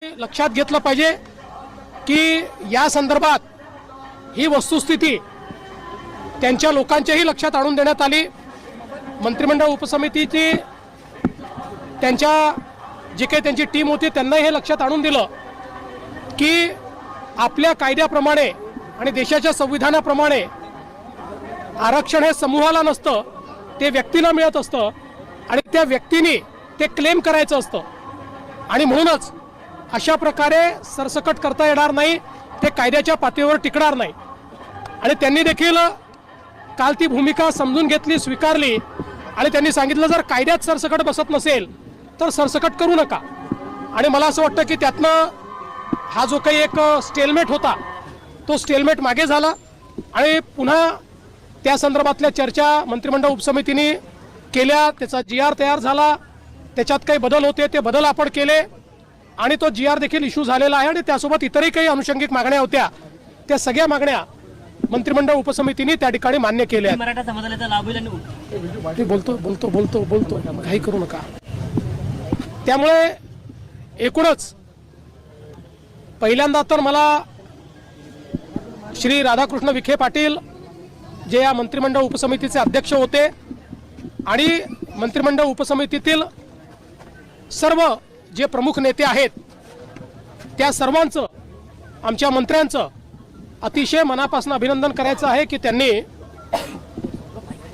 लक्षात घेतलं पाहिजे की या संदर्भात ही वस्तुस्थिती त्यांच्या लोकांच्याही लक्षात आणून देण्यात आली। मंत्रिमंडळ उपसमितीची त्यांच्या जे काही त्यांची टीम होती त्यांनाही हे लक्षात आणून दिलं की आपल्या कायद्याप्रमाणे आणि देशाच्या संविधानाप्रमाणे आरक्षण हे समूहाला नसतं, ते व्यक्तीला मिळत असतं आणि त्या व्यक्तीने ते क्लेम करायचं असतं आणि म्हणूनच अशा प्रकारे सरसकट करता येणार नाही, ते कायद्याच्या पातळीवर टिकणार नाही। आणि त्यांनी देखील काल ती भूमिका समजून घेतली, स्वीकारली आणि त्यांनी सांगितलं जर कायद्यात सरसकट बसत नसेल तर सरसकट करू नका। आणि मला असं वाटतं की त्यातनं हा जो काही एक स्टेलमेट होता तो स्टेलमेट मागे झाला आणि पुन्हा त्या संदर्भातल्या चर्चा मंत्रिमंडळ उपसमितीने केल्या, त्याचा GR तयार झाला, त्याच्यात काही बदल होते ते बदल आपण केले आणि तो GR देखील इश्यू झालेला आहे आणि त्यासोबत इतरही काही अनुषंगिक मागण्या होत्या, त्या सगळ्या मागण्या मंत्रिमंडळ उपसमितीने त्या ठिकाणी मान्य केल्या। मराठा समाजाला लाभ होईल बोलतो काही करू नका। त्यामुळे एकूणच पहिल्यांदा तर मला श्री राधाकृष्ण विखे पाटील जे या मंत्रिमंडळ उपसमितीचे अध्यक्ष होते आणि मंत्रिमंडळ उपसमितीतील सर्व जे प्रमुख नेते आहेत त्या सर्वांचं, आमच्या मंत्र्यांचं अतिशय मनापासून अभिनंदन करायचं आहे की त्यांनी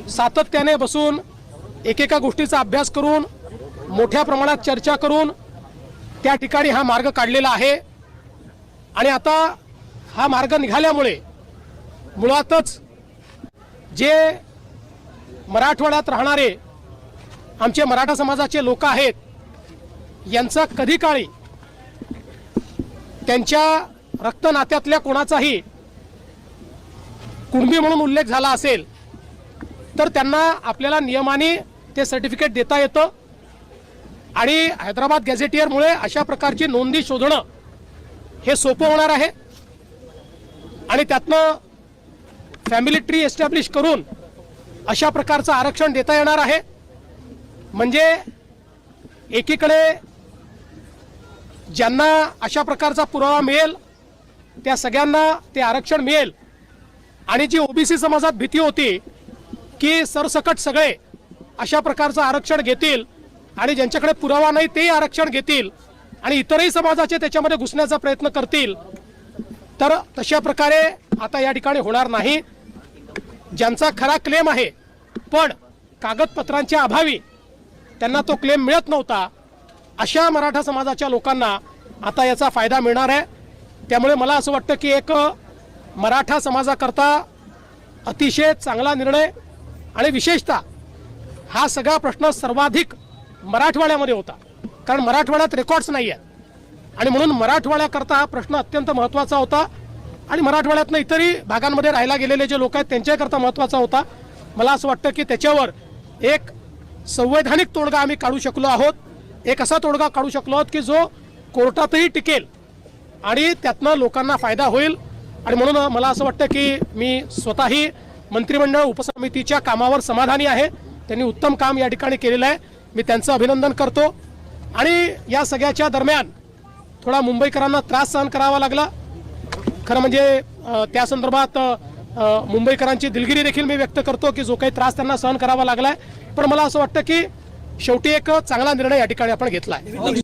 सातत्याने बसून एकेका गोष्टीचा अभ्यास करून मोठ्या प्रमाणात चर्चा करून त्या ठिकाणी हा मार्ग काढलेला आहे। आणि आता हा मार्ग निघाल्यामुळे मुळातच जे मराठवाड्यात राहणारे आमचे मराठा समाजाचे लोक आहेत यांचा कधी काळी त्यांच्या रक्तनात्यातल्या कोणाचाही कुणबी म्हणून उल्लेख झाला असेल तर त्यांना आपल्याला नियमाने ते सर्टिफिकेट देता येतं आणि हैदराबाद गॅझेटियरमुळे अशा प्रकारची नोंदी शोधणं हे सोपं होणार आहे आणि त्यातनं फॅमिली ट्री एस्टॅब्लिश करून अशा प्रकारचं आरक्षण देता येणार आहे। म्हणजे एकीकडे ज्यांना अशा प्रकारचा पुरावा मिळेल त्या सगळ्यांना ते आरक्षण मिळेल आणि जी OBC समाजात भीती होती की सरसकट सगळे अशा प्रकारचं आरक्षण घेतील आणि ज्यांच्याकडे पुरावा नाही तेही आरक्षण घेतील आणि इतरही समाजाचे त्याच्यामध्ये घुसण्याचा प्रयत्न करतील, तर तशा प्रकारे आता या ठिकाणी होणार नाही। ज्यांचा खरा क्लेम आहे पण कागदपत्रांच्या अभावी त्यांना तो क्लेम मिळत नव्हता, अशा मराठा समाजाच्या लोकांना आता याचा फायदा मिळणार आहे। त्यामुळे मला असं वाटतं की एक मराठा समाजाकरता अतिशय चांगला निर्णय आणि विशेषतः हा सगळा प्रश्न सर्वाधिक मराठवाड्यामध्ये होता, कारण मराठवाड्यात रेकॉर्ड्स नाही आहेत आणि म्हणून मराठवाड्याकरता हा प्रश्न अत्यंत महत्त्वाचा होता आणि मराठवाड्यातनं इतरही भागांमध्ये राहायला गेलेले जे लोक आहेत त्यांच्याकरता महत्त्वाचा होता। मला असं वाटतं की त्याच्यावर एक संवैधानिक तोडगा आम्ही काढू शकलो आहोत, एक असा तोडगा काढू शकलो आहोत की जो कोर्टातही टिकेल आणि त्यातनं लोकांना फायदा होईल। आणि म्हणून मला असं वाटतं की मी स्वतःही मंत्रिमंडळ उपसमितीच्या कामावर समाधानी आहे, त्यांनी उत्तम काम या ठिकाणी केलेलं आहे, मी त्यांचं अभिनंदन करतो। आणि या सगळ्याच्या दरम्यान थोडा मुंबईकरांना त्रास सहन करावा लागला, खरं म्हणजे त्या संदर्भात मुंबईकरांची दिलगिरी देखील मी व्यक्त करतो की जो काही त्रास त्यांना सहन करावा लागलाय, पण मला असं वाटतं की शेवटी एक चांगला निर्णय या ठिकाणी आपण घेतला आहे।